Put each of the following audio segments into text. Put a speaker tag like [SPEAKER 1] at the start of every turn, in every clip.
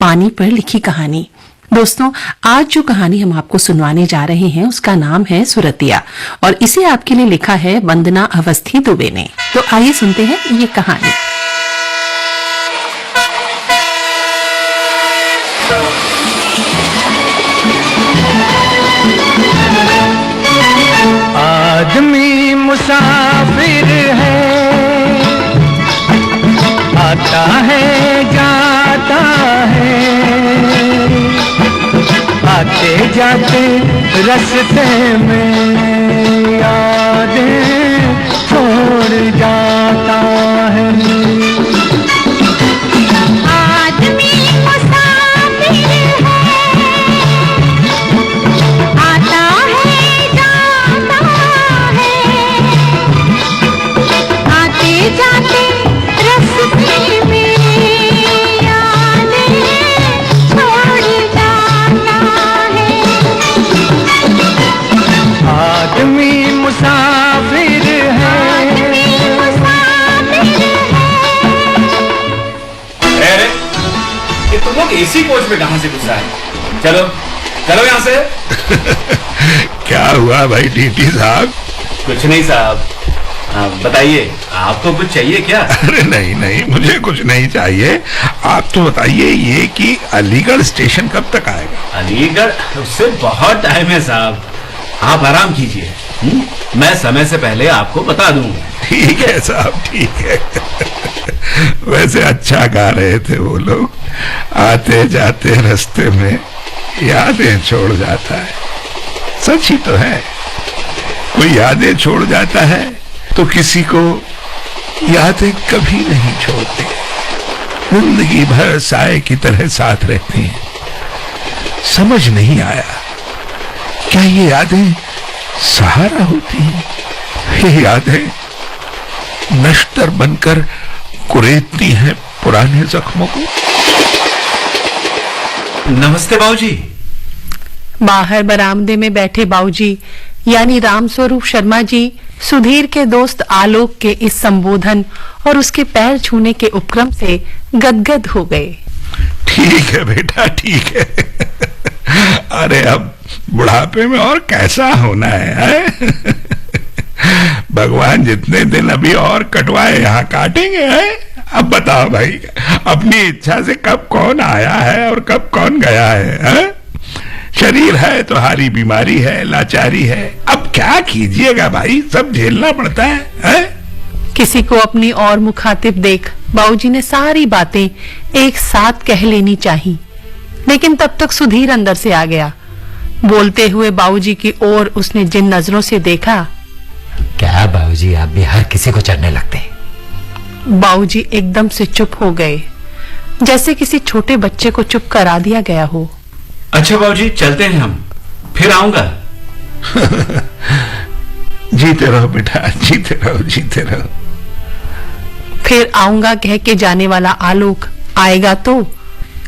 [SPEAKER 1] पानी पर लिखी कहानी। दोस्तों, आज जो कहानी हम आपको सुनवाने जा रहे हैं उसका नाम है सुरतिया और इसे आपके लिए लिखा है वंदना अवस्थी दुबे ने। तो आइए सुनते हैं ये कहानी।
[SPEAKER 2] आदमी मुसाफिर है, आता है जाता है, आते जाते रास्ते में यादें छोड़ जाता है।
[SPEAKER 3] आदमी मुसाफिर है, आता है जाता है, आते जाते रास्ते में यादें छोड़ जाता है।
[SPEAKER 2] आदमी मुसाफिर है।
[SPEAKER 3] आदमी मुसाफिर है।
[SPEAKER 4] अरे ये तुम लोग एसी कोच में कहां से घुसा है? चलो चलो यहाँ से।
[SPEAKER 5] क्या हुआ भाई डीटी साहब?
[SPEAKER 4] कुछ नहीं साहब, बताइए आपको कुछ चाहिए क्या?
[SPEAKER 5] अरे नहीं नहीं, मुझे कुछ नहीं चाहिए। आप तो बताइए ये कि अलीगढ़ स्टेशन कब तक आएगा?
[SPEAKER 4] अलीगढ़ उससे बहुत टाइम है साहब, आप आराम कीजिए। मैं समय से पहले आपको बता दूंगा।
[SPEAKER 5] ठीक है साहब, ठीक है। वैसे अच्छा गा रहे थे वो लोग, आते जाते रास्ते में यादें छोड़ जाता है। सच ही तो है, कोई यादें छोड़ जाता है तो किसी को यादें कभी नहीं छोड़ती, जिंदगी भर साए की तरह साथ रहती हैं। समझ नहीं आया, क्या ये यादें सहारा होती हैं? ये यादें नश्तर बनकर कुरेदती हैं पुराने जख्मों को।
[SPEAKER 4] नमस्ते बाबूजी।
[SPEAKER 1] बाहर बरामदे में बैठे बाबूजी यानी रामस्वरूप शर्मा जी सुधीर के दोस्त आलोक के इस संबोधन और उसके पैर छूने के उपक्रम से गदगद हो गए।
[SPEAKER 5] ठीक है बेटा, ठीक है। अरे अब बुढ़ापे में और कैसा होना है? भगवान जितने दिन अभी और कटवाए यहाँ काटेंगे हैं? अब बताओ भाई, अपनी इच्छा से कब कौन आया है और कब कौन गया है? शरीर है तो हारी बीमारी है, लाचारी है। अब क्या कीजिएगा भाई, सब झेलना पड़ता है?
[SPEAKER 1] किसी को अपनी और मुखातिब देख बाबूजी ने सारी बातें एक साथ कह लेनी चाहिए, लेकिन तब तक सुधीर अंदर से आ गया। बोलते हुए बाबूजी की ओर उसने जिन नजरों से देखा।
[SPEAKER 6] क्या बाबूजी, आप भी हर किसी को चढ़ने लगते हैं?
[SPEAKER 1] बाबूजी एकदम से चुप हो गए, जैसे किसी छोटे बच्चे को चुप करा दिया गया हो।
[SPEAKER 4] अच्छा बाबूजी, चलते हैं हम, फिर आऊंगा।
[SPEAKER 5] जीते रहो बेटा, जीते रहो, जीते रहो।
[SPEAKER 1] फिर आऊंगा कह के जाने वाला आलोक आएगा तो,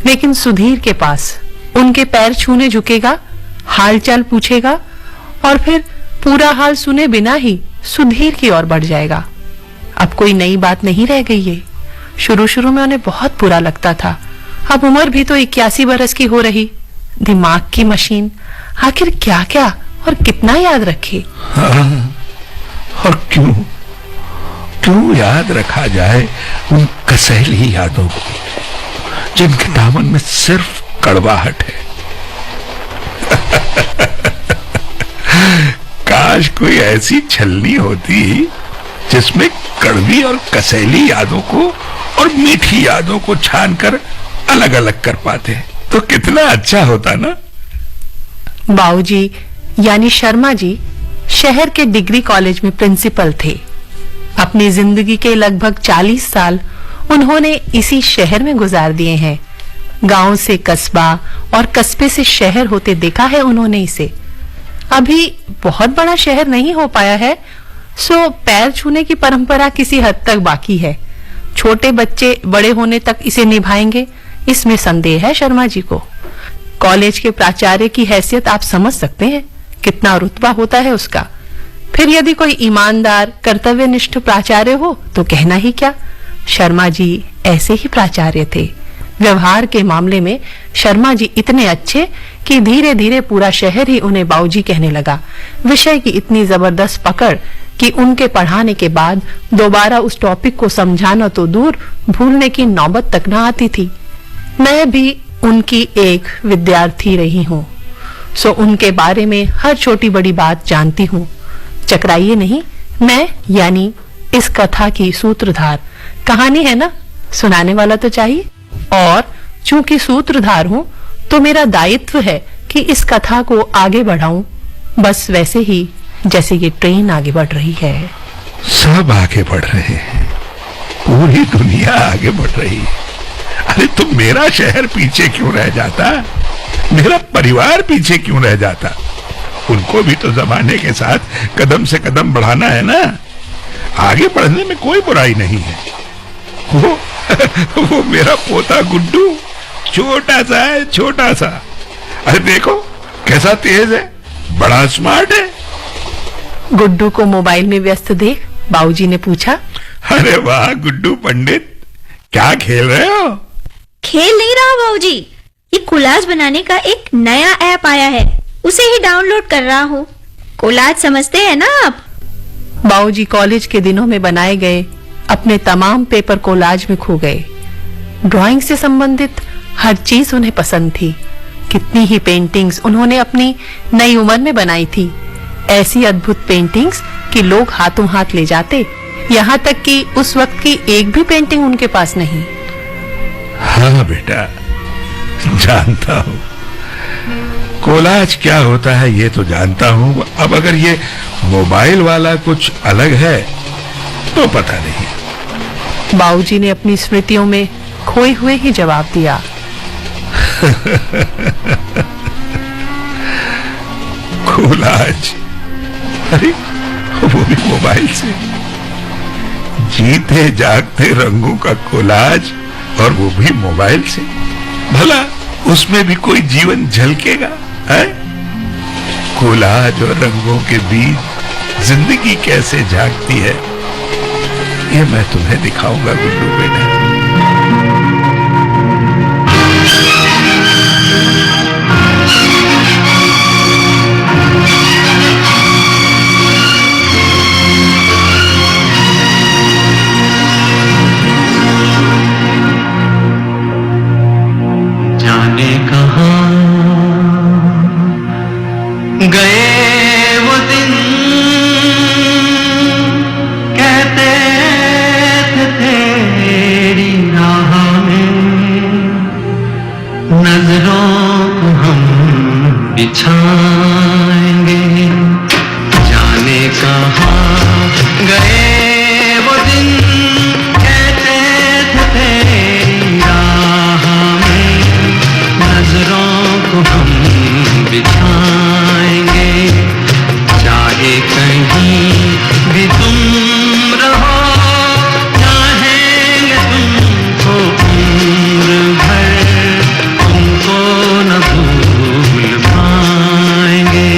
[SPEAKER 1] लेकिन सुधीर के पास उनके पैर छूने झुकेगा, हालचाल पूछेगा और फिर पूरा हाल सुने बिना ही सुधीर की ओर बढ़ जाएगा। अब कोई नई बात नहीं रह गई है। शुरू शुरू में उन्हें बहुत बुरा लगता था, अब उम्र भी तो 81 बरस की हो रही। दिमाग की मशीन आखिर क्या क्या और कितना याद रखे?
[SPEAKER 5] हाँ, और क्यों क्यों याद रखा जाए उन कसैली यादों को जिनके दामन में सिर्फ कड़वाहट है। काश कोई ऐसी छलनी होती जिसमें कड़वी और कसैली यादों को और मीठी यादों को छानकर अलग अलग कर पाते, तो कितना अच्छा होता ना।
[SPEAKER 1] बाबूजी यानी शर्मा जी शहर के डिग्री कॉलेज में प्रिंसिपल थे। अपनी जिंदगी के लगभग 40 साल उन्होंने इसी शहर में गुजार दिए हैं। गांव से कस्बा और कस्बे से शहर होते देखा है उन्होंने इसे। अभी बहुत बड़ा शहर नहीं हो पाया है, सो पैर छूने की परंपरा किसी हद तक बाकी है। छोटे बच्चे बड़े होने तक इसे निभाएंगे, इसमें संदेह है शर्मा जी को। कॉलेज के प्राचार्य की हैसियत आप समझ सकते हैं, कितना रुतबा होता है उसका। फिर यदि कोई ईमानदार कर्तव्यनिष्ठ प्राचार्य हो तो कहना ही क्या। शर्मा जी ऐसे ही प्राचार्य थे, व्यवहार के मामले में शर्मा जी इतने अच्छे कि धीरे धीरे पूरा शहर ही उन्हें बाऊजी कहने लगा। विषय की इतनी जबरदस्त पकड़ कि उनके पढ़ाने के बाद दोबारा उस टॉपिक को समझाना तो दूर, भूलने की नौबत तक न आती थी। मैं भी उनकी एक विद्यार्थी रही हूँ, सो उनके बारे में हर छोटी बड़ी बात जानती हूँ। चकराइए नहीं, मैं यानी इस कथा की सूत्रधार। कहानी है ना, सुनाने वाला तो चाहिए, और चूंकि सूत्रधार हूँ तो मेरा दायित्व है कि इस कथा को आगे बढ़ाऊं, बस वैसे ही जैसे ये ट्रेन आगे बढ़ रही है।
[SPEAKER 5] सब आगे बढ़ रहे हैं, पूरी दुनिया आगे बढ़ रही है। अरे तो मेरा शहर पीछे क्यों रह जाता, मेरा परिवार पीछे क्यों रह जाता? उनको भी तो जमाने के साथ कदम से कदम बढ़ाना है ना। आगे बढ़ने में कोई बुराई नहीं है। वो मेरा पोता गुड्डू छोटा सा है, छोटा सा। अरे देखो कैसा तेज है, बड़ा स्मार्ट है।
[SPEAKER 1] गुड्डू को मोबाइल में व्यस्त देख बाबूजी ने पूछा।
[SPEAKER 5] अरे वाह गुड्डू पंडित, क्या खेल रहे हो?
[SPEAKER 3] खेल नहीं रहा बाबूजी, ये कोलाज बनाने का एक नया ऐप आया है, उसे ही डाउनलोड कर रहा हूँ। कोलाज समझते हैं ना आप?
[SPEAKER 1] बाबूजी कॉलेज के दिनों में बनाए गए अपने तमाम पेपर कोलाज में खो गए। ड्राइंग से संबंधित हर चीज उन्हें पसंद थी। कितनी ही पेंटिंग्स उन्होंने अपनी नई उम्र में बनाई थी, ऐसी अद्भुत पेंटिंग्स कि लोग हाथों हाथ ले जाते। यहाँ तक कि उस वक्त की एक भी पेंटिंग उनके पास नहीं।
[SPEAKER 5] हाँ बेटा, जानता हूँ कोलाज क्या होता है, ये तो जानता हूँ। अब अगर ये मोबाइल वाला कुछ अलग है तो पता नहीं।
[SPEAKER 1] बाबूजी ने अपनी स्मृतियों में खोए हुए ही जवाब दिया।
[SPEAKER 5] कोलाज, अरे वो भी मोबाइल से। जीते जागते रंगों का कोलाज, और वो भी मोबाइल से। भला उसमें भी कोई जीवन झलकेगा है? कोलाज और रंगों के बीच जिंदगी कैसे झांकती है, ये मैं तुम्हें दिखाऊंगा गुड्डू बेटा।
[SPEAKER 2] जाने कहाँ गए वो दिन, कहते थे तेरी राह में नजरों को हम बिछाएंगे। जाने कहाँ गए वो दिन, कहते थे तेरी राह में नजरों को हम बिछाएंगे। चाहे कहीं भी तुम रहो, चाहेंगे तुमको उम्र भर, तुमको न भूल पाएंगे।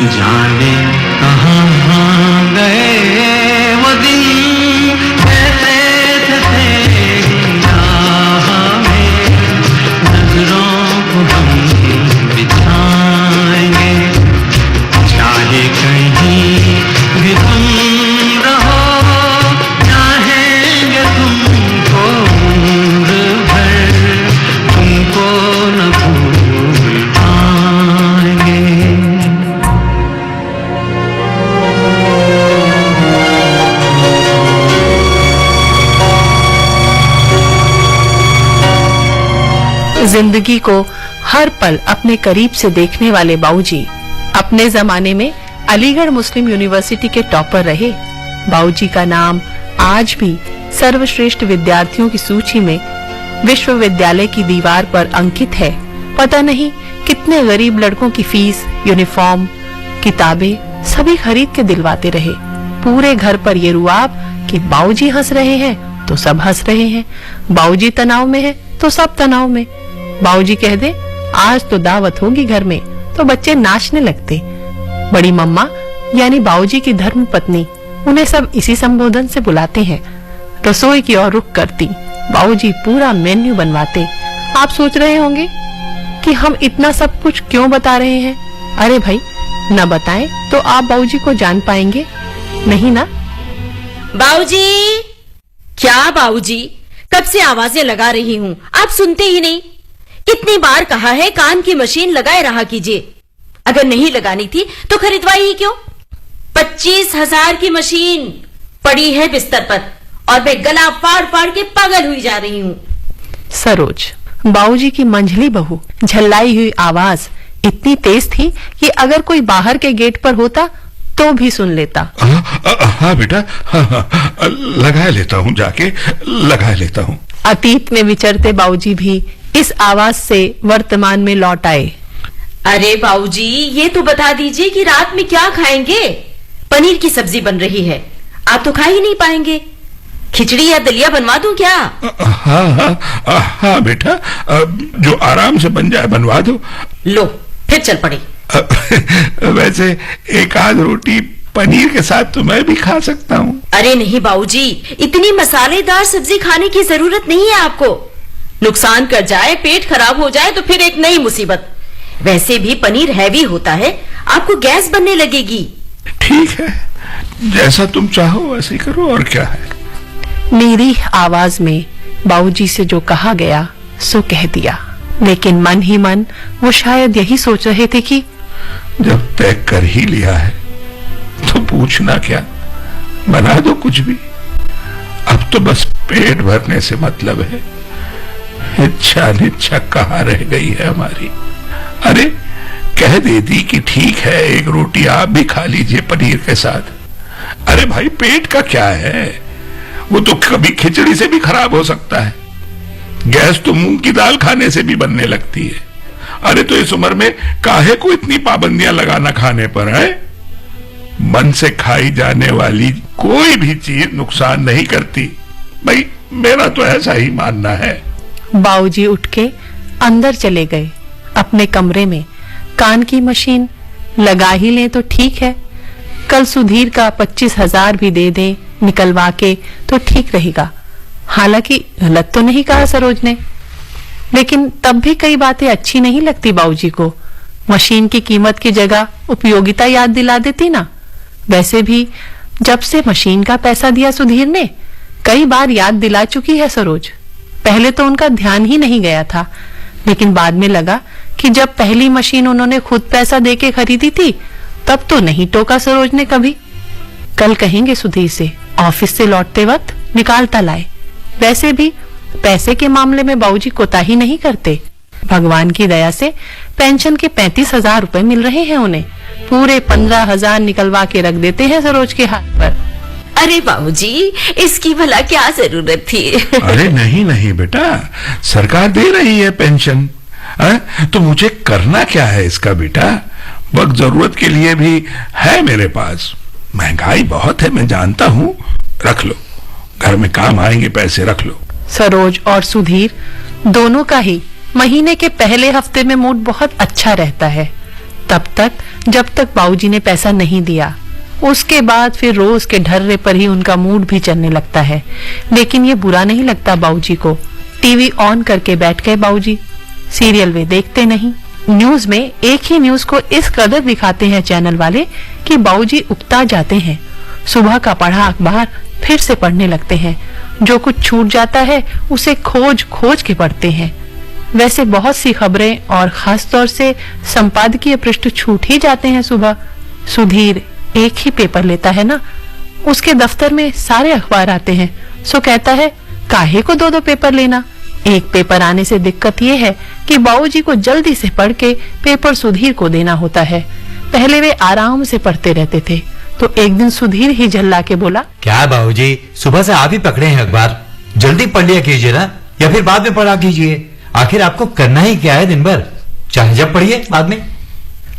[SPEAKER 2] जाने कहाँ गए वो दिन, कहते थे तेरी राह में नजरों को हम बिछाएंगे, चाहे कहीं भी तुम रहो, चाहेंगे तुमको उम्र भर, तुमको न भूल पाएंगे।
[SPEAKER 1] जिंदगी को हर पल अपने करीब से देखने वाले बाऊजी अपने जमाने में अलीगढ़ मुस्लिम यूनिवर्सिटी के टॉपर रहे। बाऊजी का नाम आज भी सर्वश्रेष्ठ विद्यार्थियों की सूची में विश्वविद्यालय की दीवार पर अंकित है। पता नहीं कितने गरीब लड़कों की फीस, यूनिफॉर्म, किताबें सभी खरीद के दिलवाते रहे। पूरे घर पर ये रुआब कि बाऊजी हंस रहे हैं तो सब हंस रहे हैं, बाऊजी तनाव में है तो सब तनाव में। बाऊजी कह दे आज तो दावत होगी घर में तो बच्चे नाचने लगते। बड़ी मम्मा यानी बाऊजी की धर्म पत्नी उन्हें सब इसी संबोधन से बुलाते हैं। रसोई की ओर रुख करती बाऊजी पूरा मेन्यू बनवाते। आप सोच रहे होंगे कि हम इतना सब कुछ क्यों बता रहे हैं। अरे भाई न बताएं तो आप बाऊजी को जान पाएंगे नहीं ना।
[SPEAKER 7] बाऊजी, क्या बाऊजी, कब से आवाजें लगा रही हूँ, आप सुनते ही नहीं। कितनी बार कहा है कान की मशीन लगाए रहा कीजिए। अगर नहीं लगानी थी तो खरीदवाई ही क्यों। 25,000 की मशीन पड़ी है बिस्तर पर और मैं गला फाड़ फाड़ के पागल हुई जा रही हूँ।
[SPEAKER 1] सरोज, बाऊजी की मंझली बहू झल्लाई हुई आवाज इतनी तेज थी कि अगर कोई बाहर के गेट पर होता तो भी सुन लेता।
[SPEAKER 5] हाँ बेटा, हाँ, लगा लेता हूँ, जाके लगा लेता हूँ।
[SPEAKER 1] अतीत में विचरते बाऊजी भी इस आवाज से वर्तमान में लौट आए।
[SPEAKER 7] अरे बाऊजी, ये तो बता दीजिए कि रात में क्या खाएंगे। पनीर की सब्जी बन रही है, आप तो खा ही नहीं पाएंगे। खिचड़ी या दलिया बनवा दूं क्या?
[SPEAKER 5] हाँ बेटा, जो आराम से बन जाए बनवा दो।
[SPEAKER 7] लो फिर चल पड़े।
[SPEAKER 5] वैसे एक आध रोटी पनीर के साथ तो मैं भी खा सकता हूँ।
[SPEAKER 7] अरे नहीं बाऊजी, इतनी मसालेदार सब्जी खाने की जरूरत नहीं है आपको। नुकसान कर जाए, पेट खराब हो जाए तो फिर एक नई मुसीबत। वैसे भी पनीर हैवी होता है, आपको गैस बनने लगेगी।
[SPEAKER 5] ठीक है, जैसा तुम चाहो वैसे करो, और क्या है।
[SPEAKER 1] निरीह आवाज में बाऊजी से जो कहा गया सो कह दिया, लेकिन मन ही मन वो शायद यही सोच रहे थे कि
[SPEAKER 5] जब तय कर ही लिया है तो पूछना क्या, बना दो कुछ भी। अब तो बस पेट भरने से मतलब है। इच्छा निच्छा कहाँ रह गई है हमारी। अरे कह देती कि ठीक है, एक रोटी आप भी खा लीजिए पनीर के साथ। अरे भाई पेट का क्या है, वो तो कभी खिचड़ी से भी खराब हो सकता है। गैस तो मूंग की दाल खाने से भी बनने लगती है। अरे तो इस उम्र में काहे को इतनी पाबंदियां लगाना खाने पर है। मन से खाई जाने वाली कोई भी चीज नुकसान नहीं करती, भाई मेरा तो ऐसा ही मानना है।
[SPEAKER 1] बाऊजी उठ के अंदर चले गए अपने कमरे में। कान की मशीन लगा ही लें तो ठीक है, कल सुधीर का 25,000 भी दे दें निकलवा के तो ठीक रहेगा। हालांकि गलत तो नहीं कहा सरोज ने, लेकिन तब भी कई बातें अच्छी नहीं लगती बाऊजी को। मशीन की कीमत की जगह उपयोगिता याद दिला देती ना। वैसे भी जब से मशीन का पैसा दिया सुधीर ने, कई बार याद दिला चुकी है सरोज। पहले तो उनका ध्यान ही नहीं गया था, लेकिन बाद में लगा कि जब पहली मशीन उन्होंने खुद पैसा देके खरीदी थी तब तो नहीं टोका सरोज ने कभी। कल कहेंगे सुधीर से ऑफिस से लौटते वक्त निकालता लाए। वैसे भी पैसे के मामले में बाऊजी कोताही नहीं करते। भगवान की दया से पेंशन के 35,000 रुपए मिल रहे हैं उन्हें। पूरे 15,000 निकलवा के रख देते हैं सरोज के हाथ पर।
[SPEAKER 7] अरे बाबूजी, इसकी भला क्या जरूरत थी?
[SPEAKER 5] अरे नहीं नहीं बेटा, सरकार दे रही है पेंशन, तो मुझे करना क्या है इसका बेटा। वक्त जरूरत के लिए भी है मेरे पास। महंगाई बहुत है मैं जानता हूँ, रख लो, घर में काम आएंगे पैसे, रख लो।
[SPEAKER 1] सरोज और सुधीर दोनों का ही महीने के पहले हफ्ते में मूड बहुत अच्छा रहता है। तब तक जब तक बाबूजी ने पैसा नहीं दिया। उसके बाद फिर रोज के ढर्रे पर ही उनका मूड भी चलने लगता है। लेकिन ये बुरा नहीं लगता बाबूजी को। टीवी ऑन करके बैठ गए बाबूजी। सीरियल वे देखते नहीं। न्यूज में एक ही न्यूज को इस कदर दिखाते हैं चैनल वाले कि बाबूजी उकता जाते हैं। सुबह का पढ़ा अखबार फिर से पढ़ने लगते हैं। जो कुछ छूट जाता है उसे खोज खोज के पढ़ते हैं। वैसे बहुत सी खबरें और खास तौर से संपादकीय पृष्ठ छूट ही जाते हैं। सुबह सुधीर एक ही पेपर लेता है ना, उसके दफ्तर में सारे अखबार आते हैं। सो कहता है काहे को दो पेपर लेना। एक पेपर आने से दिक्कत ये है कि बाबूजी को जल्दी से पढ़ के पेपर सुधीर को देना होता है। पहले वे आराम से पढ़ते रहते थे, तो एक दिन सुधीर ही झल्ला के बोला,
[SPEAKER 6] क्या बाबूजी, सुबह से आप ही पकड़े हैं अखबार, जल्दी पढ़ लिया कीजिए ना, या फिर बाद में पढ़ा कीजिए। आखिर आपको करना ही क्या है दिन भर, चाहे जब पढ़िए बाद में।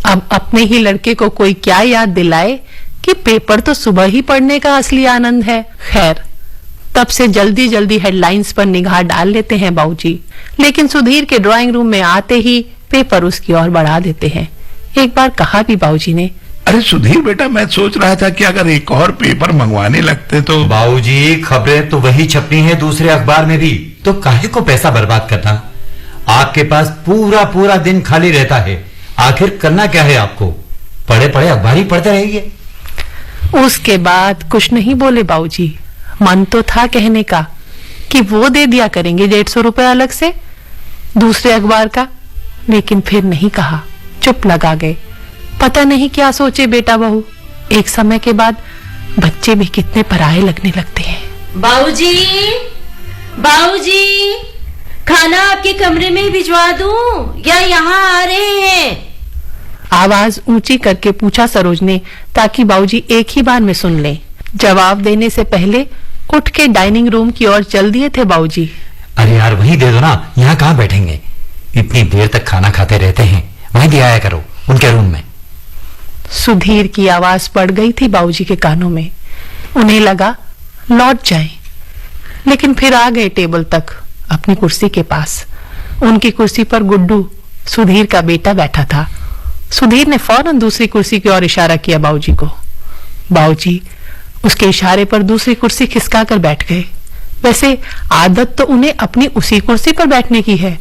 [SPEAKER 1] अब अपने ही लड़के को कोई क्या याद दिलाए कि पेपर तो सुबह ही पढ़ने का असली आनंद है। खैर, तब से जल्दी जल्दी हेडलाइंस पर निगाह डाल लेते हैं बाबूजी। लेकिन सुधीर के ड्राइंग रूम में आते ही पेपर उसकी ओर बढ़ा देते हैं। एक बार कहा भी बाबूजी ने,
[SPEAKER 5] अरे सुधीर बेटा, मैं सोच रहा था कि अगर एक और पेपर मंगवाने लगते तो।
[SPEAKER 6] बाबूजी, खबरें तो वही छपनी है दूसरे अखबार में भी, तो काहे को पैसा बर्बाद करना। आपके पास पूरा पूरा दिन खाली रहता है, आखिर करना क्या है आपको, पढ़े पढ़े अखबार ही पढ़ते रहिए।
[SPEAKER 1] उसके बाद कुछ नहीं बोले बाबूजी। मन तो था कहने का कि वो दे दिया करेंगे 150 रुपए अलग से दूसरे अखबार का, लेकिन फिर नहीं कहा, चुप लगा गए। पता नहीं क्या सोचे बेटा बहू। एक समय के बाद बच्चे भी कितने पराये लगने लगते हैं।
[SPEAKER 7] बाबूजी, बाबूजी, खाना आपके कमरे में भिजवा दूं या यहाँ आ रहे हैं?
[SPEAKER 1] आवाज ऊंची करके पूछा सरोज ने, ताकि बाबूजी एक ही बार में सुन लें। जवाब देने से पहले उठ के डाइनिंग रूम की ओर चल दिए थे बाबूजी।
[SPEAKER 6] अरे यार, वहीं दे दो ना, यहाँ कहाँ बैठेंगे, इतनी देर तक खाना खाते रहते हैं, वहीं दे आया करो उनके रूम में।
[SPEAKER 1] सुधीर की आवाज पड़ गई थी बाबूजी के कानों में। उन्हें लगा लौट जाएं, लेकिन फिर आ गए टेबल तक अपनी कुर्सी के पास। उनकी कुर्सी पर गुड्डू, सुधीर का बेटा, बैठा था। सुधीर ने फौरन दूसरी कुर्सी की ओर इशारा किया बाबूजी को। बाबूजी उसके इशारे पर दूसरी कुर्सी खिसका कर बैठ गए। वैसे आदत तो उन्हें अपनी उसी कुर्सी पर बैठने की है।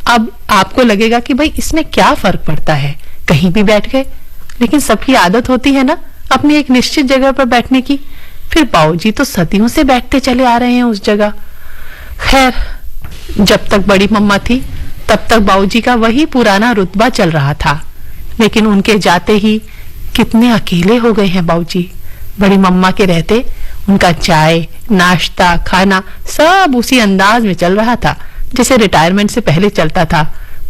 [SPEAKER 1] अब आपको लगेगा कि भाई इसमें क्या फर्क पड़ता है, कहीं भी बैठ गए, लेकिन सबकी आदत होती है ना अपनी एक निश्चित जगह पर बैठने की। फिर बाबूजी तो सदियों से बैठते चले आ रहे हैं उस जगह। खैर, जब तक बड़ी मम्मा थी तब तक बाबूजी का वही पुराना रुतबा चल रहा था। लेकिन उनके जाते ही कितने अकेले हो गए हैं बाबूजी। बड़ी मम्मा के रहते उनका चाय, नाश्ता, खाना सब उसी अंदाज में चल रहा था जैसे रिटायरमेंट से पहले चलता था।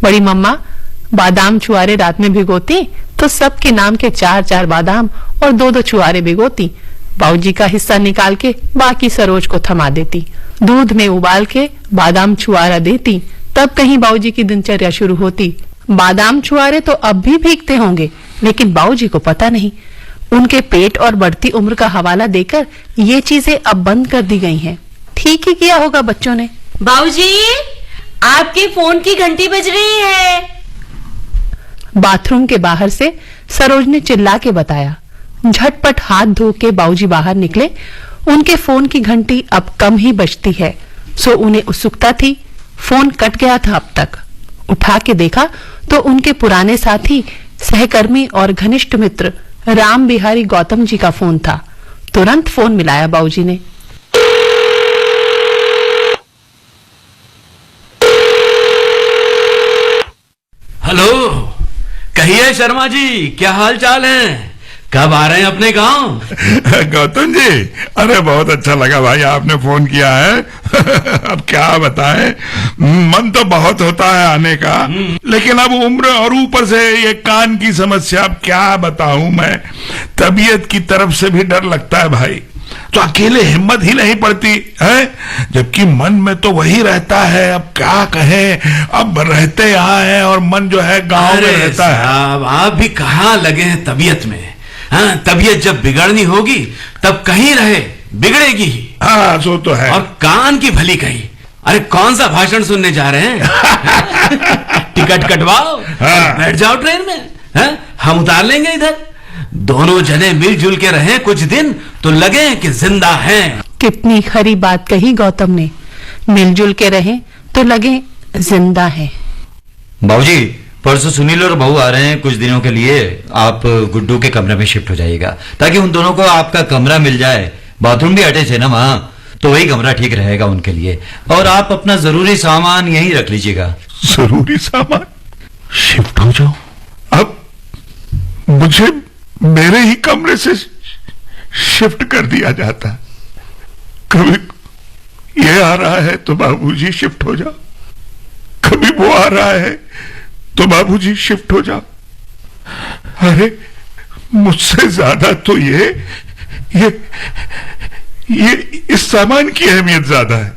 [SPEAKER 1] बड़ी मम्मा बादाम छुआरे रात में भिगोती तो सबके नाम के 4-4 बादाम और 2-2 छुआरे भिगोती। बाबूजी का हिस्सा निकाल के बाकी सरोज को थमा देती। दूध में उबाल के बादाम छुआरा देती, तब कहीं बाबूजी की दिनचर्या शुरू होती। बादाम छुआरे तो अब भी भीगते होंगे, लेकिन बाबूजी को पता नहीं। उनके पेट और बढ़ती उम्र का हवाला देकर ये चीजें अब बंद कर दी गई हैं। ठीक ही किया होगा बच्चों ने।
[SPEAKER 7] बाबूजी, आपके फोन की घंटी बज रही है।
[SPEAKER 1] बाथरूम के बाहर से सरोज ने चिल्ला के बताया। झटपट हाथ धो के बाबूजी बाहर निकले। उनके फोन की घंटी अब कम ही बजती है, सो उन्हें उत्सुकता थी। फोन कट गया था अब तक। उठा के देखा तो उनके पुराने साथी, सहकर्मी और घनिष्ठ मित्र राम बिहारी गौतम जी का फोन था। तुरंत फोन मिलाया बाबूजी ने।
[SPEAKER 4] हेलो, कहिए शर्मा जी, क्या हाल चाल है? कब आ रहे हैं अपने गांव?
[SPEAKER 5] गौतम जी, अरे बहुत अच्छा लगा भाई आपने फोन किया है। अब क्या बताएं, मन तो बहुत होता है आने का, लेकिन अब उम्र और ऊपर से ये कान की समस्या, अब क्या बताऊं मैं। तबीयत की तरफ से भी डर लगता है भाई, तो अकेले हिम्मत ही नहीं पड़ती है, जबकि मन में तो वही रहता है। अब क्या कहें, अब रहते यहाँ है और मन जो है गांव में रहता है।
[SPEAKER 4] आप भी कहाँ लगे हैं तबीयत में? हाँ, तबीयत जब बिगड़नी होगी तब कहीं रहे, बिगड़ेगी ही।
[SPEAKER 5] हाँ, सो तो है।
[SPEAKER 4] और कान की भली कही। अरे कौन सा भाषण सुनने जा रहे हैं? टिकट कटवाओ,
[SPEAKER 5] हाँ।
[SPEAKER 4] बैठ जाओ ट्रेन में। हाँ? हम उतार लेंगे इधर। दोनों जने मिलजुल के रहें कुछ दिन तो लगे कि जिंदा हैं।
[SPEAKER 1] कितनी खरी बात कही गौतम ने, मिलजुल के रहें तो लगे जिंदा हैं।
[SPEAKER 6] बाबूजी, परसों सुनील और बहू आ रहे हैं कुछ दिनों के लिए। आप गुड्डू के कमरे में शिफ्ट हो जाइएगा ताकि उन दोनों को आपका कमरा मिल जाए। बाथरूम भी अटैच है ना वहां, तो वही कमरा ठीक रहेगा उनके लिए। और आप अपना जरूरी सामान यहीं रख लीजिएगा।
[SPEAKER 5] जरूरी सामान? शिफ्ट हो जाओ? अब मुझे मेरे ही कमरे से शिफ्ट कर दिया जाता। कभी ये आ रहा है तो बाबूजी शिफ्ट हो जाओ, कभी वो आ रहा है तो बाबूजी शिफ्ट हो जाओ। अरे मुझसे ज्यादा तो ये इस सामान की अहमियत ज्यादा है,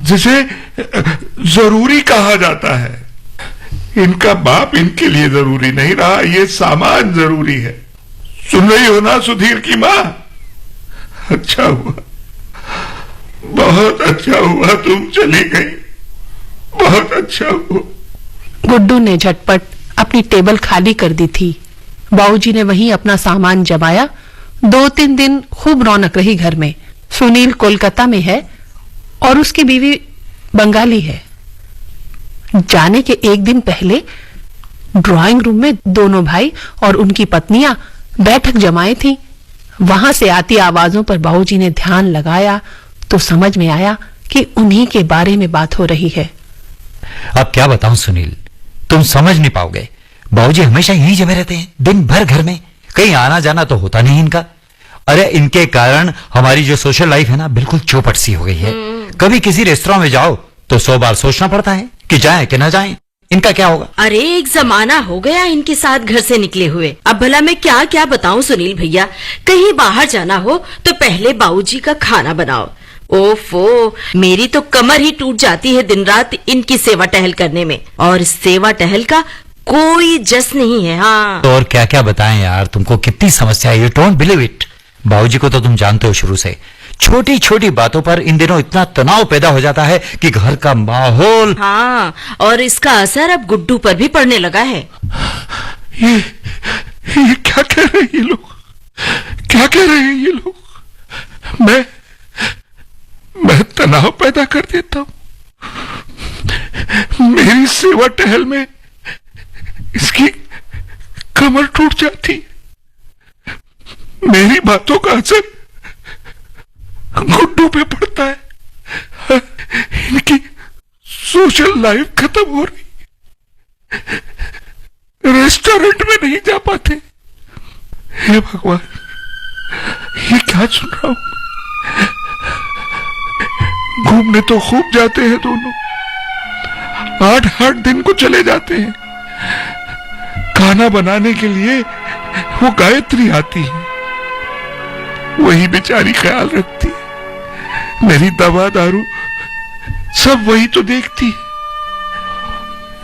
[SPEAKER 5] जिसे जरूरी कहा जाता है। इनका बाप इनके लिए जरूरी नहीं रहा, ये सामान जरूरी है। सुन रही हो ना सुधीर की मां? अच्छा हुआ, बहुत अच्छा हुआ तुम चली गई, बहुत अच्छा हुआ।
[SPEAKER 1] गुड्डू ने झटपट अपनी टेबल खाली कर दी थी। बाबूजी ने वहीं अपना सामान जमाया। 2-3 दिन खूब रौनक रही घर में। सुनील कोलकाता में है और उसकी बीवी बंगाली है। जाने के एक दिन पहले ड्राइंग रूम में दोनों भाई और उनकी पत्नियां बैठक जमाई थी। वहां से आती आवाजों पर बाबूजी ने ध्यान लगाया तो समझ में आया कि उन्हीं के बारे में बात हो रही है।
[SPEAKER 6] अब क्या बताऊं सुनील, तुम समझ नहीं पाओगे। बाबूजी हमेशा यहीं जमे रहते हैं, दिन भर घर में, कहीं आना जाना तो होता नहीं इनका। अरे इनके कारण हमारी जो सोशल लाइफ है ना, बिल्कुल चौपट सी हो गई है। कभी किसी रेस्टोरेंट में जाओ तो 100 बार सोचना पड़ता है कि जाएं कि ना जाएं। इनका क्या होगा?
[SPEAKER 7] अरे एक जमाना हो गया इनके साथ घर से निकले हुए। अब भला मैं क्या क्या बताऊं सुनील भैया। कहीं बाहर जाना हो तो पहले बाबूजी का खाना बनाओ। ओफो, मेरी तो कमर ही टूट जाती है दिन रात इनकी सेवा टहल करने में। और सेवा टहल का कोई जस नहीं है। हाँ,
[SPEAKER 6] तो और क्या क्या बताएं यार, तुमको कितनी समस्या है। You don't believe it. बाबूजी को तो तुम जानते हो शुरू से, छोटी छोटी बातों पर इन दिनों इतना तनाव पैदा हो जाता है कि घर का माहौल।
[SPEAKER 7] हाँ, और इसका असर अब गुड्डू पर भी पड़ने लगा है।
[SPEAKER 5] ये क्या कह रहे हैं ये लोग? क्या कह रहे हैं ये लोग? मैं तनाव पैदा कर देता हूं? मेरी सेवा टहल में इसकी कमर टूट जाती है। मेरी बातों का असर गुड्डू पे पड़ता है। इनकी सोशल लाइफ खत्म हो रही, रेस्टोरेंट में नहीं जा पाते। हे भगवान, ये क्या सुन रहा हूं? घूमने तो खूब जाते हैं दोनों, 8-8 दिन को चले जाते हैं। खाना बनाने के लिए वो गायत्री आती है, वही बेचारी ख्याल रखती है। मेरी दवा दारू सब वही तो देखती है।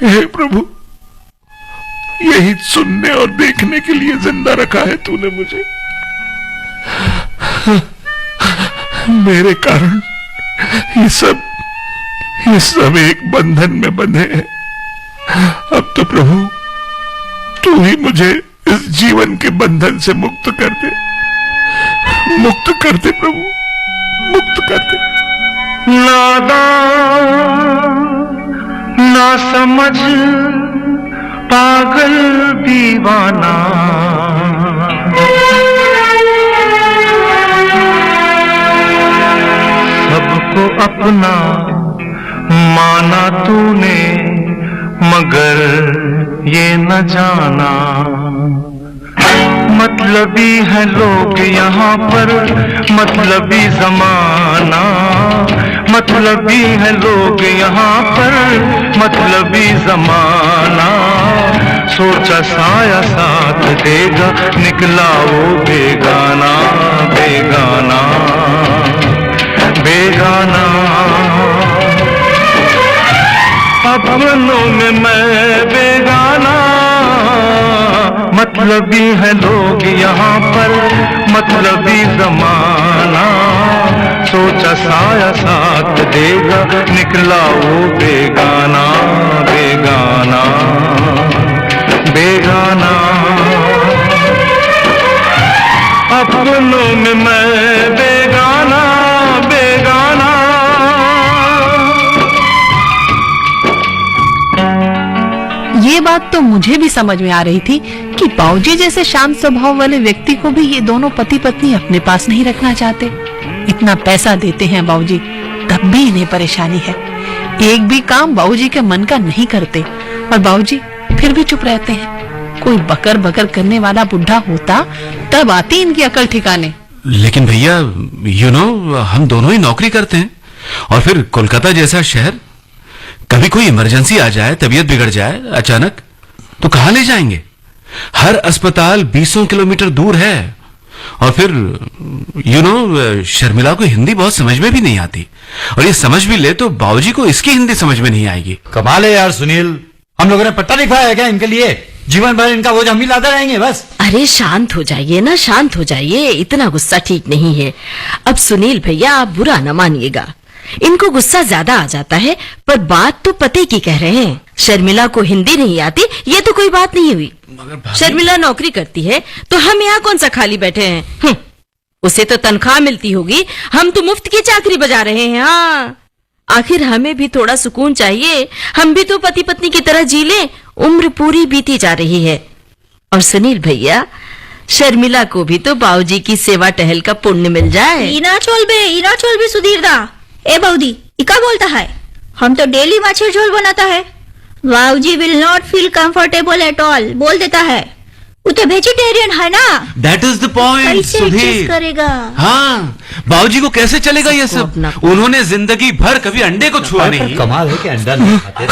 [SPEAKER 5] हे प्रभु, यही सुनने और देखने के लिए जिंदा रखा है तूने मुझे। मेरे कारण ये सब एक बंधन में बंधे हैं। अब तो प्रभु तू ही मुझे इस जीवन के बंधन से मुक्त कर दे, मुक्त कर दे प्रभु, मुक्त कर दे।
[SPEAKER 2] नादान ना समझ पागल दीवाना, सबको अपना माना तूने मगर ये न जाना। मतलबी है लोग यहाँ पर, मतलबी जमाना। मतलबी है लोग यहाँ पर, मतलबी जमाना। सोचा साया साथ देगा, निकला वो बेगाना, बेगाना, बेगाना। अपनों में मैं बेगाना। मतलबी है लोग यहाँ पर, मतलबी जमाना। सोचा साया साथ देगा, निकला वो बेगाना, बेगाना, बेगाना।
[SPEAKER 1] मुझे भी समझ में आ रही थी कि बाबूजी जैसे शांत स्वभाव वाले व्यक्ति को भी ये दोनों पति पत्नी अपने पास नहीं रखना चाहते। इतना पैसा देते हैं बाबूजी, तब भी इन्हें परेशानी है। एक भी काम बाबूजी के मन का नहीं करते और बाबूजी फिर भी चुप रहते हैं। कोई बकर बकर करने वाला बुढ़ा होता तब आती इनकी अकल ठिकाने।
[SPEAKER 4] लेकिन भैया हम दोनों ही नौकरी करते हैं, और फिर कोलकाता जैसा शहर, कभी कोई इमरजेंसी आ जाए, तबीयत बिगड़ जाए अचानक, तो कहां ले जाएंगे? हर अस्पताल 20 किलोमीटर दूर है। और फिर शर्मिला को हिंदी बहुत समझ में भी नहीं आती, और ये समझ भी ले तो बाबूजी को इसकी हिंदी समझ में नहीं आएगी।
[SPEAKER 6] कमाल है यार सुनील, हम लोगों ने पट्टा लिखवाया है क्या इनके लिए? जीवन भर इनका बोझ हम ही लाते रहेंगे बस।
[SPEAKER 7] अरे शांत हो जाइए ना, शांत हो जाइए, इतना गुस्सा ठीक नहीं है। अब सुनील भैया, आप बुरा न मानिएगा, इनको गुस्सा ज्यादा आ जाता है, पर बात तो पते की कह रहे हैं। शर्मिला को हिंदी नहीं आती, ये तो कोई बात नहीं हुई। शर्मिला नौकरी करती है तो हम यहाँ कौन सा खाली बैठे हैं? उसे तो तनख्वाह मिलती होगी, हम तो मुफ्त की चाकरी बजा रहे हैं। हाँ, आखिर हमें भी थोड़ा सुकून चाहिए, हम भी तो पति पत्नी की तरह जी लें। उम्र पूरी बीती जा रही है। और सुनील भैया, शर्मिला को भी तो बाबूजी की सेवा टहल का पुण्य मिल जाए।
[SPEAKER 3] इना चोल बे सुधीर दा। ए बाऊदी, इका बोलता है, हम तो डेली माछर झोल बनाता है। बाऊजी will not feel comfortable at all, बोल देता है। वो तो वेजिटेरियन है ना।
[SPEAKER 4] दैट इज द पॉइंट
[SPEAKER 3] कैसे
[SPEAKER 4] सुधीर।
[SPEAKER 3] adjust करेगा?
[SPEAKER 4] हाँ, बाबूजी को कैसे चलेगा ये सब?
[SPEAKER 7] अपना-
[SPEAKER 4] उन्होंने जिंदगी भर कभी अंडे को छुआ नहीं।
[SPEAKER 6] कमाल है कि अंडा नहीं खाते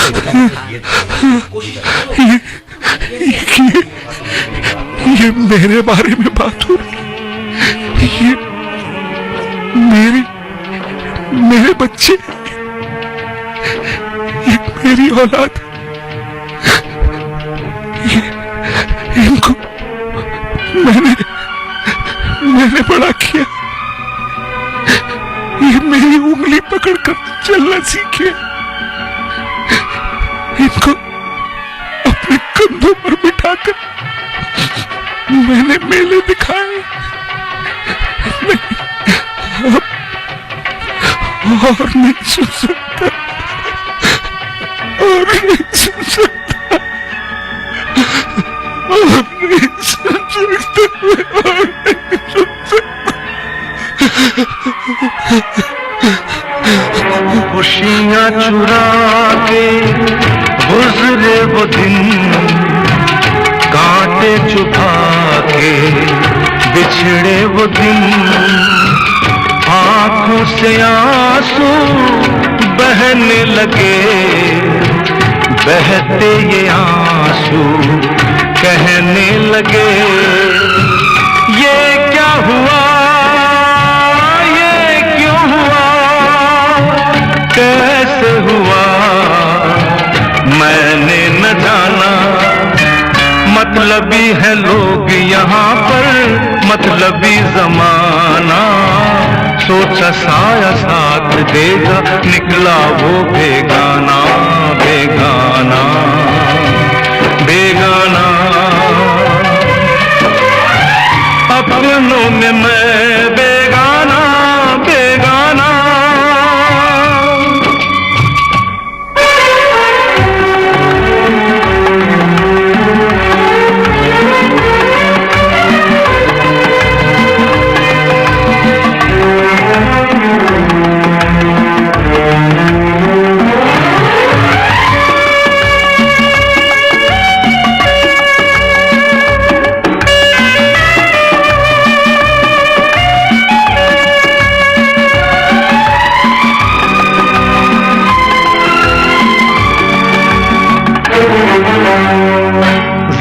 [SPEAKER 5] ये मेरे बारे में बात हो रही, ये मेरे बच्चे, ये मेरी औलाद, इनको मैंने बड़ा किया। ये मेरी उंगली पकड़कर चलना सीखे, इनको अपने कंधों पर बिठाकर मैंने मेले दिखाए। और नहीं सुन सकता, और नहीं सुन सकता, और नहीं सुन सकता, और नहीं सुन सकता। खुशियां चुरा के गुजरे वो दिन, कांटे चुभा के बिछड़े वो दिन, आंखों से आंसू बहने लगे, बहते ये आंसू कहने लगे, ये क्या हुआ, ये क्यों हुआ, कैसे हुआ, मैंने न जाना। मतलबी है लोग यहाँ पर, मतलबी जमाना, सोचा साया साथ देगा, निकला वो बेगाना, बेगाना, बेगाना। अपनों में मैं बेगाना, बेगाना।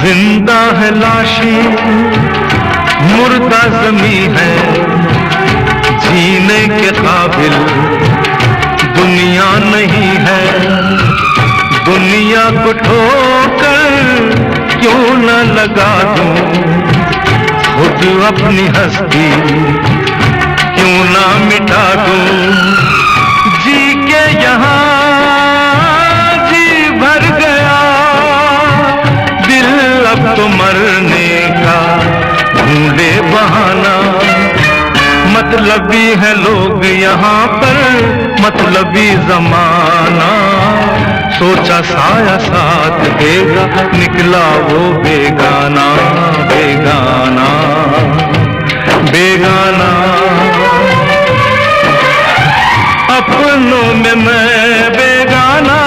[SPEAKER 5] जिंदा है लाशें, मुर्दा जमी है, जीने के काबिल दुनिया नहीं है। दुनिया को ठोकर क्यों न लगा दूं, खुद अपनी हस्ती क्यों ना मिटा दूं। जी के यहाँ जी भर गया, अब तो मरने का ढूंढे बहाना। मतलबी है लोग यहाँ पर, मतलबी जमाना,
[SPEAKER 2] सोचा साया साथ देगा, निकला वो बेगाना बेगाना बेगाना। अपनों में मैं बेगाना,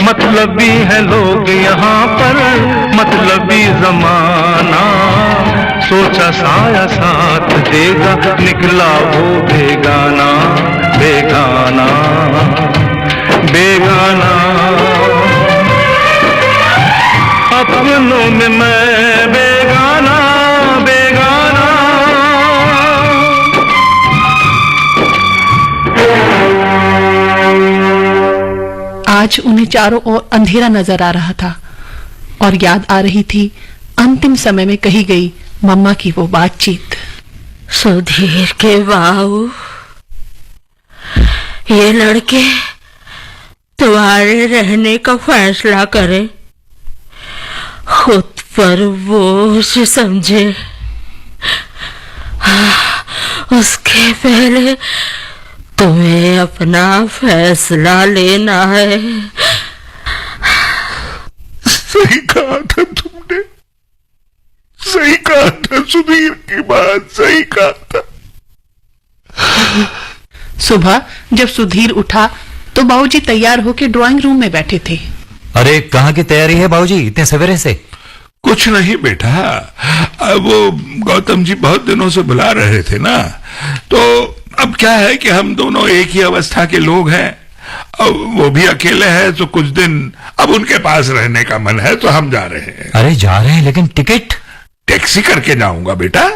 [SPEAKER 2] मतलबी है लोग यहाँ पर, मतलबी जमाना। सोचा साया साथ देगा, निकला वो बेगाना बेगाना बेगाना। अपनों में मैं बेगाना बेगाना।
[SPEAKER 1] आज उन्हें चारों ओर अंधेरा नजर आ रहा था और याद आ रही थी अंतिम समय में कही गई मम्मा की वो बातचीत।
[SPEAKER 7] सुधीर के बाबू, ये लड़के तुम्हारे रहने का फैसला करे, खुद पर बोझ समझे, उसके पहले तुम्हें अपना फैसला लेना है।
[SPEAKER 5] सही कहा था तुमने, सही कहा था सुधीर की बात, सही कहा था।
[SPEAKER 1] सुबह जब सुधीर उठा तो बाबूजी तैयार होकर ड्राइंग रूम में बैठे थे।
[SPEAKER 6] अरे कहाँ की तैयारी है बाबूजी इतने सवेरे से?
[SPEAKER 5] कुछ नहीं बेटा, वो गौतम जी बहुत दिनों से बुला रहे थे ना, तो अब क्या है कि हम दोनों एक ही अवस्था के लोग हैं। अब वो भी अकेले हैं तो कुछ दिन अब उनके पास रहने का मन है तो हम जा रहे हैं।
[SPEAKER 6] अरे जा रहे हैं, लेकिन टिकट?
[SPEAKER 5] टैक्सी करके जाऊंगा बेटा,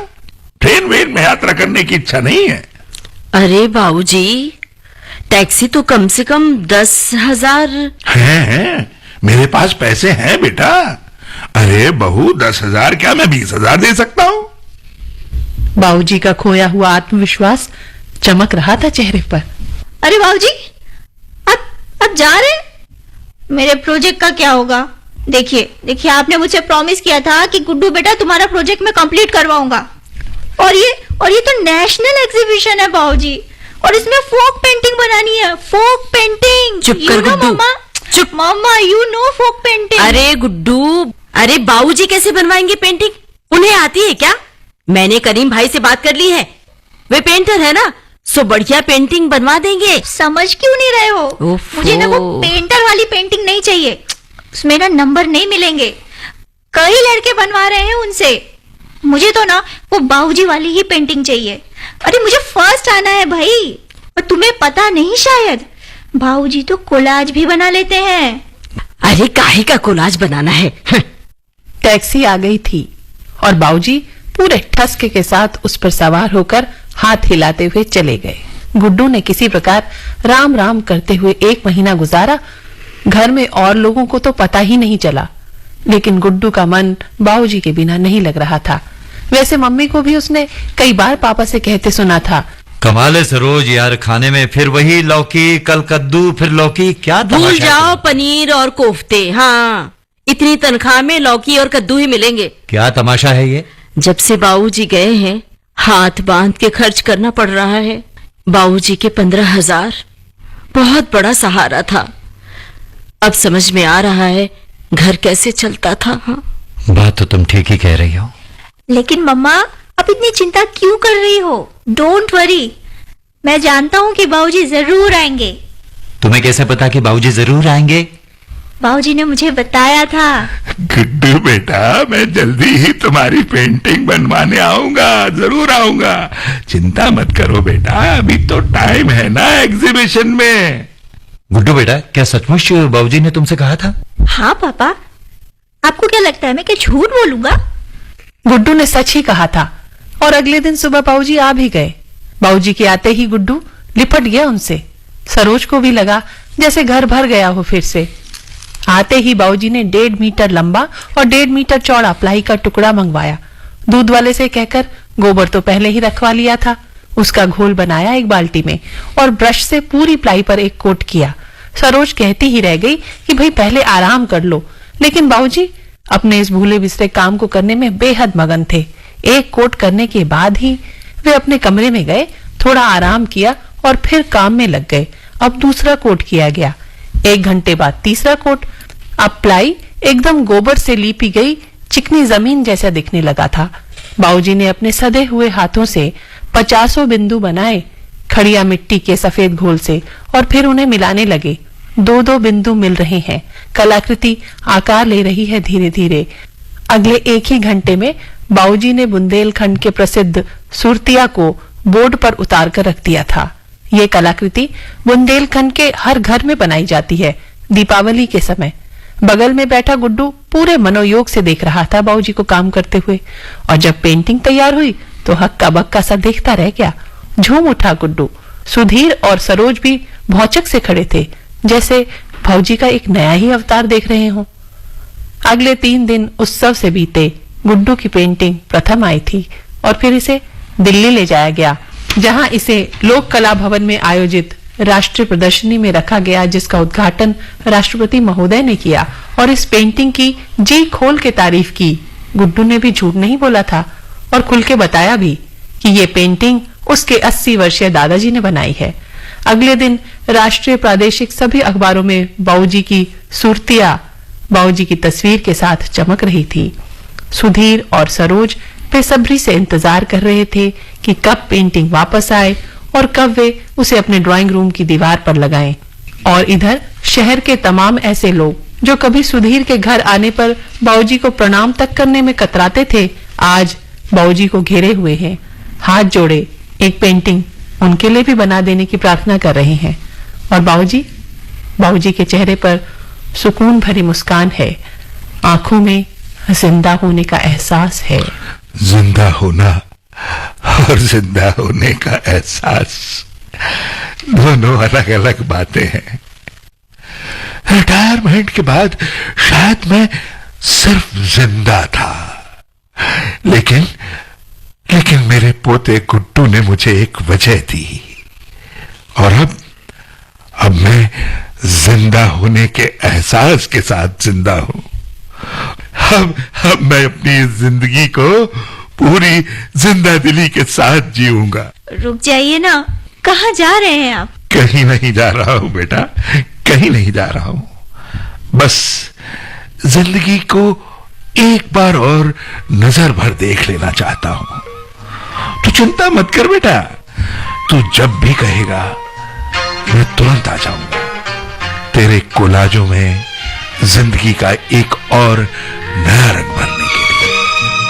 [SPEAKER 5] ट्रेन वेन में यात्रा करने की इच्छा नहीं है।
[SPEAKER 7] अरे बाबूजी, टैक्सी तो कम से कम 10,000
[SPEAKER 5] हैं, मेरे पास पैसे हैं बेटा। अरे बहू, 10,000 क्या मैं 20,000 दे सकता हूँ।
[SPEAKER 1] बाबूजी का खोया हुआ आत्मविश्वास चमक रहा था चेहरे पर।
[SPEAKER 3] अरे बाबूजी, अब जा रहे हैं? मेरे प्रोजेक्ट का क्या होगा? देखिए आपने मुझे प्रॉमिस किया था कि गुड्डू बेटा तुम्हारा प्रोजेक्ट मैं कंप्लीट करवाऊंगा। और ये तो नेशनल एग्जीबिशन है बाबूजी, और इसमें फोक पेंटिंग बनानी है, फोक पेंटिंग।
[SPEAKER 7] चुप कर गुड्डू, चुप।
[SPEAKER 3] मम्मा, यू नो फोक पेंटिंग।
[SPEAKER 7] अरे गुड्डू, अरे बाबूजी कैसे बनवाएंगे पेंटिंग? उन्हें आती है क्या? मैंने करीम भाई से बात कर ली है, वे पेंटर है ना, सो बढ़िया पेंटिंग बनवा देंगे।
[SPEAKER 3] समझ क्यों नहीं रहे हो? मुझे ना वो पेंटर वाली पेंटिंग नहीं चाहिए, उसमें ना नंबर नहीं मिलेंगे। कई लड़के बनवा रहे हैं उनसे, मुझे तो ना वो बाबूजी वाली ही पेंटिंग चाहिए। अरे मुझे फर्स्ट आना है भाई। और तुम्हें पता नहीं शायद, बाबूजी तो कोलाज भी बना लेते हैं।
[SPEAKER 7] अरे काहे का कोलाज बनाना है?
[SPEAKER 1] टैक्सी आ गई थी और बाबूजी पूरे ठसके के साथ उस पर सवार होकर हाथ हिलाते हुए चले गए। गुड्डू ने किसी प्रकार राम राम करते हुए 1 महीना गुजारा। घर में और लोगों को तो पता ही नहीं चला, लेकिन गुड्डू का मन बाबूजी के बिना नहीं लग रहा था। वैसे मम्मी को भी उसने कई बार पापा से कहते सुना था।
[SPEAKER 6] कमाल है सरोज यार, खाने में फिर वही लौकी, कल कद्दू, फिर लौकी, क्या
[SPEAKER 7] भूल
[SPEAKER 6] तमाशा
[SPEAKER 7] जाओ
[SPEAKER 6] है?
[SPEAKER 7] पनीर और कोफ्ते। हाँ, इतनी तनख्वाह में लौकी और कद्दू ही मिलेंगे।
[SPEAKER 6] क्या तमाशा है ये?
[SPEAKER 7] जब से बाबूजी गए हैं, हाथ बांध के खर्च करना पड़ रहा है। बाबूजी के 15,000 बहुत बड़ा सहारा था। अब समझ में आ रहा है घर कैसे चलता था। हाँ?
[SPEAKER 6] बात तो तुम ठीक ही कह रही हो।
[SPEAKER 3] लेकिन मम्मा, अब इतनी चिंता क्यों कर रही हो? डोंट वरी, मैं जानता हूँ कि बाबूजी जरूर आएंगे।
[SPEAKER 6] तुम्हें कैसे पता कि बाबूजी जरूर आएंगे?
[SPEAKER 3] बाबूजी ने मुझे बताया था।
[SPEAKER 5] गुड्डू बेटा, मैं जल्दी ही तुम्हारी पेंटिंग बनवाने आऊंगा, जरूर आऊंगा। चिंता मत करो बेटा, अभी तो टाइम है ना एग्जीबिशन में।
[SPEAKER 6] गुड्डू बेटा, क्या सचमुच बाबूजी ने तुमसे कहा था?
[SPEAKER 3] हाँ पापा, आपको क्या लगता है मैं क्या झूठ बोलूंगा?
[SPEAKER 1] गुड्डू ने सच ही कहा था और अगले दिन सुबह बाबूजी आ भी गए। बाबूजी के आते ही गुड्डू लिपट गया उनसे। सरोज को भी लगा जैसे घर भर गया हो फिर से। आते ही बाबूजी ने 1.5 मीटर लंबा और 1.5 मीटर चौड़ा प्लाई का टुकड़ा मंगवाया। दूध वाले से कहकर गोबर तो पहले ही रखवा लिया था, उसका घोल बनाया एक बाल्टी में और ब्रश से पूरी प्लाई पर एक कोट किया। सरोज कहती ही रह गई कि भाई पहले आराम कर लो, लेकिन बाबूजी अपने इस भूले बिसरे काम को करने में बेहद मगन थे। एक कोट करने के बाद ही वे अपने कमरे में गए, थोड़ा आराम किया और फिर काम में लग गए। अब दूसरा कोट किया गया। 1 घंटे बाद तीसरा कोट। अब प्लाई एकदम गोबर से लीपी गई चिकनी जमीन जैसा दिखने लगा था। बाबूजी ने अपने सधे हुए हाथों से 50 बिंदु बनाए खड़िया मिट्टी के सफेद घोल से और फिर उन्हें मिलाने लगे। 2-2 बिंदु मिल रहे हैं, कलाकृति आकार ले रही है धीरे धीरे। अगले 1 ही घंटे में बाबूजी ने बुंदेलखंड के प्रसिद्ध सुरतिया को बोर्ड पर उतार कर रख दिया था। ये कलाकृति बुंदेलखंड के हर घर में बनाई जाती है दीपावली के समय। बगल में बैठा गुड्डू पूरे मनोयोग से देख रहा था बाबूजी को काम करते हुए, और जब पेंटिंग तैयार हुई तो हक्का बक्का सा देखता रह गया। झूम उठा गुड्डू। सुधीर और सरोज भी भौचक से खड़े थे, जैसे बाबूजी का एक नया ही अवतार देख रहे हों। अगले 3 दिन उत्सव से बीते। गुड्डू की पेंटिंग प्रथम आई थी और फिर इसे दिल्ली ले जाया गया, जहां इसे लोक कला भवन में आयोजित राष्ट्रीय प्रदर्शनी में रखा गया, जिसका उद्घाटन राष्ट्रपति महोदय ने किया और इस पेंटिंग की जी खोल के तारीफ की। गुड्डू ने भी झूठ नहीं बोला था और खुल के बताया भी कि ये पेंटिंग उसके 80 वर्षीय दादाजी ने बनाई है। अगले दिन राष्ट्रीय प्रादेशिक सभी अखबारों में बाबूजी की सुरतिया बाबूजी की तस्वीर के साथ चमक रही थी। सुधीर और सरोज बेसब्री से इंतजार कर रहे थे कि कब पेंटिंग वापस आए और कब वे उसे अपने ड्राइंग रूम की दीवार पर लगाएं। और इधर शहर के तमाम ऐसे लोग जो कभी सुधीर के घर आने पर बाबूजी को प्रणाम तक करने में कतराते थे, आज बाबूजी को घेरे हुए हैं, हाथ जोड़े एक पेंटिंग उनके लिए भी बना देने की प्रार्थना कर रहे हैं। और बाबूजी के चेहरे पर सुकून भरी मुस्कान है, आंखों में जिंदा होने का एहसास है।
[SPEAKER 5] जिंदा होना और जिंदा होने का एहसास दोनों अलग अलग बातें हैं। रिटायरमेंट के बाद शायद मैं सिर्फ जिंदा था, लेकिन मेरे पोते गुड्डू ने मुझे एक वजह दी, और अब मैं जिंदा होने के एहसास के साथ जिंदा हूं। अब मैं अपनी जिंदगी को पूरी जिंदा दिली के साथ जीऊंगा।
[SPEAKER 3] रुक जाइए ना, कहाँ जा रहे हैं आप?
[SPEAKER 5] कहीं नहीं जा रहा हूं बेटा, कहीं नहीं जा रहा हूं। बस जिंदगी को एक बार और नजर भर देख लेना चाहता हूं। तू चिंता मत कर बेटा, तू जब भी कहेगा मैं तुरंत आ जाऊंगा तेरे कोलाजों में जिंदगी का एक और नया रंग भरने के लिए।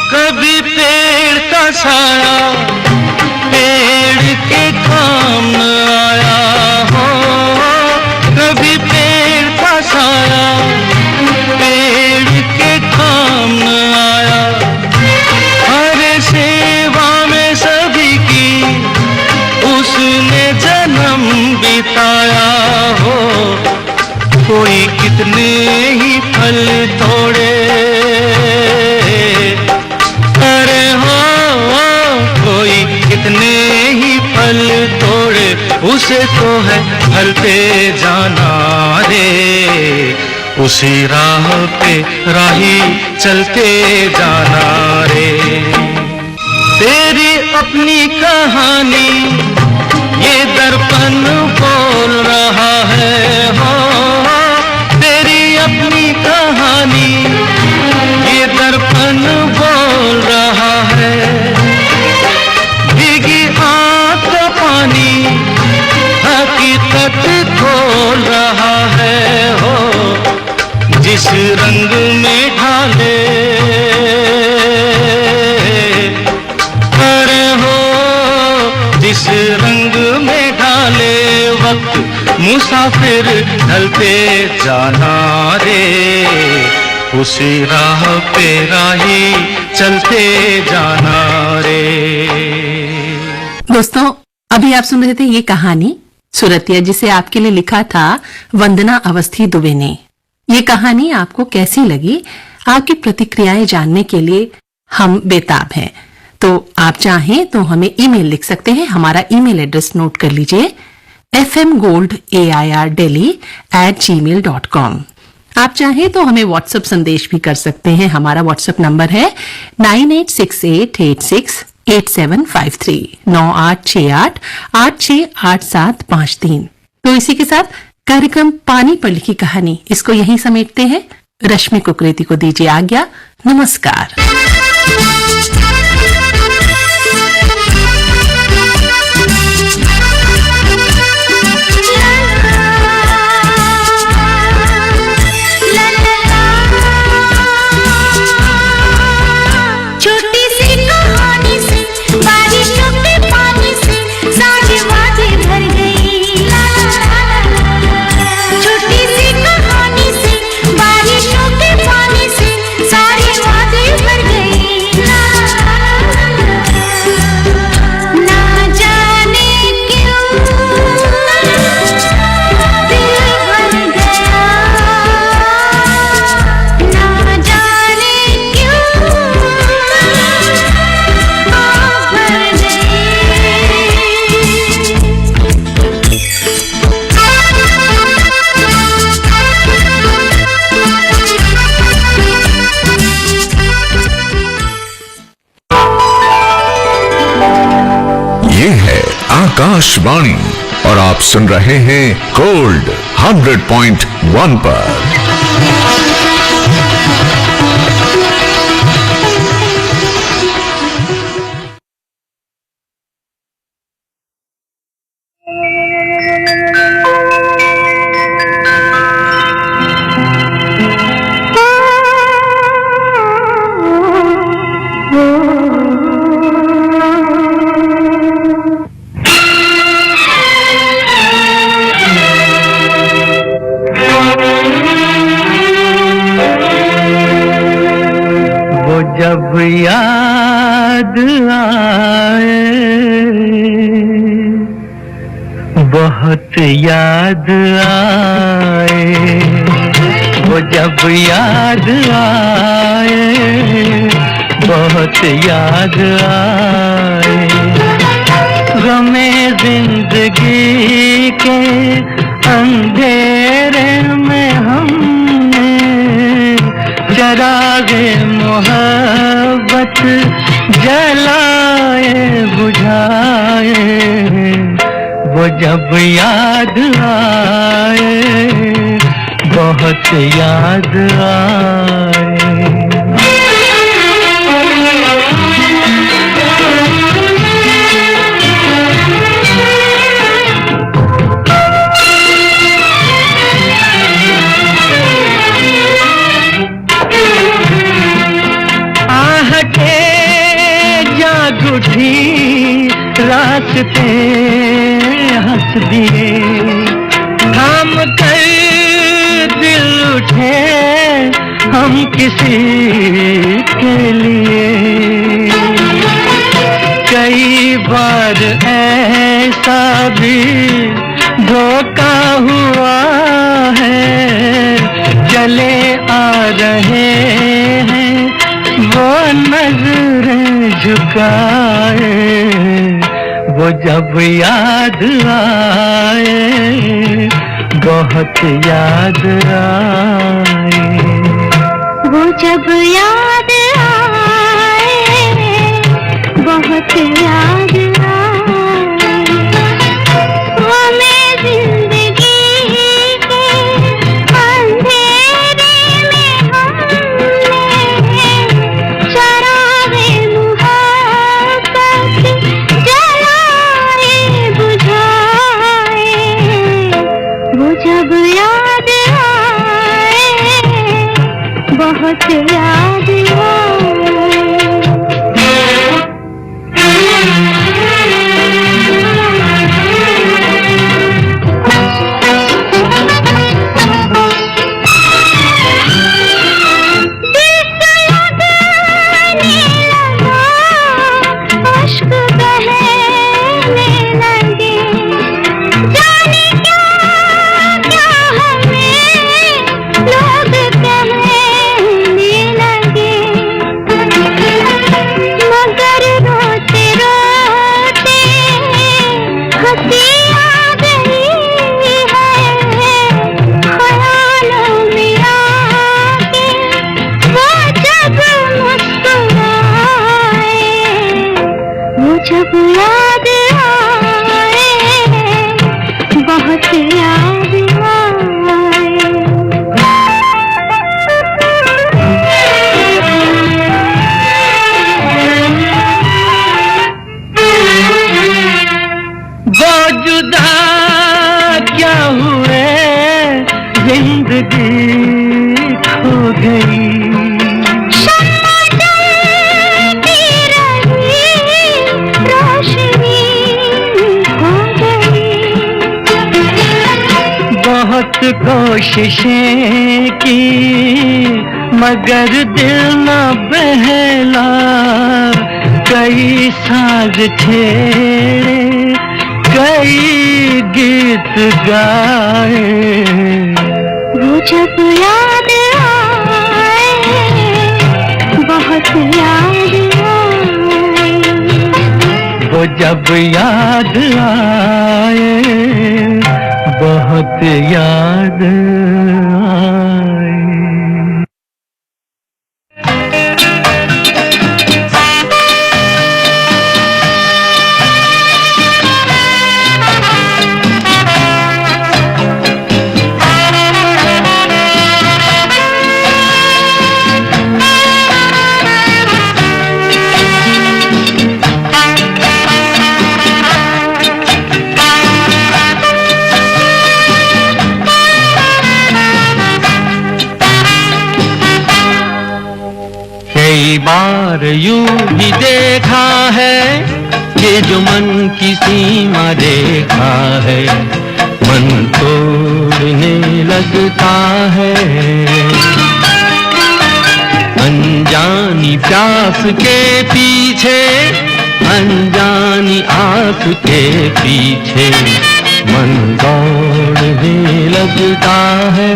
[SPEAKER 2] कभी पेड़ का साया पेड़ के काम न आया हो, कभी पेड़ का साया पेड़ के काम न आया। हर सेवा में सभी की उसने जन्म बिताया हो। कोई कितने ही फल तोड़े, अरे हो कोई कितने ही फल तोड़े, उसे तो है फलते जाना रे। उसी राह पे राही चलते जाना रे। तेरी अपनी कहानी ये दर्पण बोल रहा है हो, तेरी अपनी कहानी ये दर्पण बोल रहा है। भीगी आंख का पानी हकीकत खोल रहा है हो। जिस रंग में ढाले अरे हो, जिस रंग में ढाले वक्त मुसाफिर ढलते जाना रे। उसी राह पे राही चलते जाना रे।
[SPEAKER 1] दोस्तों, अभी आप सुन रहे थे ये कहानी सुरतिया, जिसे आपके लिए लिखा था वंदना अवस्थी दुबे ने। ये कहानी आपको कैसी लगी? आपकी प्रतिक्रियाएं जानने के लिए हम बेताब हैं। तो आप चाहें तो हमें ईमेल लिख सकते हैं। हमारा ईमेल एड्रेस नोट कर लीजिए, fmgoldAIRdelhi@gmail.com। आप चाहें तो हमें व्हाट्सएप संदेश भी कर सकते हैं। हमारा व्हाट्सएप नंबर है 9868868753 9868868753। तो इसी के साथ कार्यक्रम पानी पर लिखी कहानी इसको यहीं समेटते हैं। रश्मि कुकरेती को दीजिए आज्ञा। नमस्कार।
[SPEAKER 8] आकाशवाणी और आप सुन रहे हैं गोल्ड 100.1 पर।
[SPEAKER 2] जब याद आए, बहुत याद आए, वो जब याद आए, बहुत याद आए, गमे जिंदगी के अंधेरे में हमने चरागे मोहब्बत जलाए बुझाए, वो जब याद आए, बहुत याद आए। उठी रास्ते हंस दिए, थाम कर दिल उठे हम किसी के लिए। कई बार ऐसा भी धोखा हुआ है, चले आ रहे हैं वो नजरें झुकाए, वो जब याद आए, बहुत याद आए,
[SPEAKER 3] वो जब याद आए, बहुत याद आए, वो मैं जिंदगी के अंधेरे में हमने चरागे मुहब्बत जलाए बुझाए, वो जब याद आए, बहुत याद आए।
[SPEAKER 2] कोशिशें की मगर दिल न बहला, कई साज छेड़े कई गीत गाए,
[SPEAKER 3] वो जब याद आए बहुत याद आए,
[SPEAKER 2] वो जब याद आए बहुत याद आए। कई बार यूं भी देखा है कि जो मन की सीमा देखा है मन तोड़ने लगता है, अनजानी प्यास के पीछे अनजानी आस के पीछे मन दौड़ने लगता है।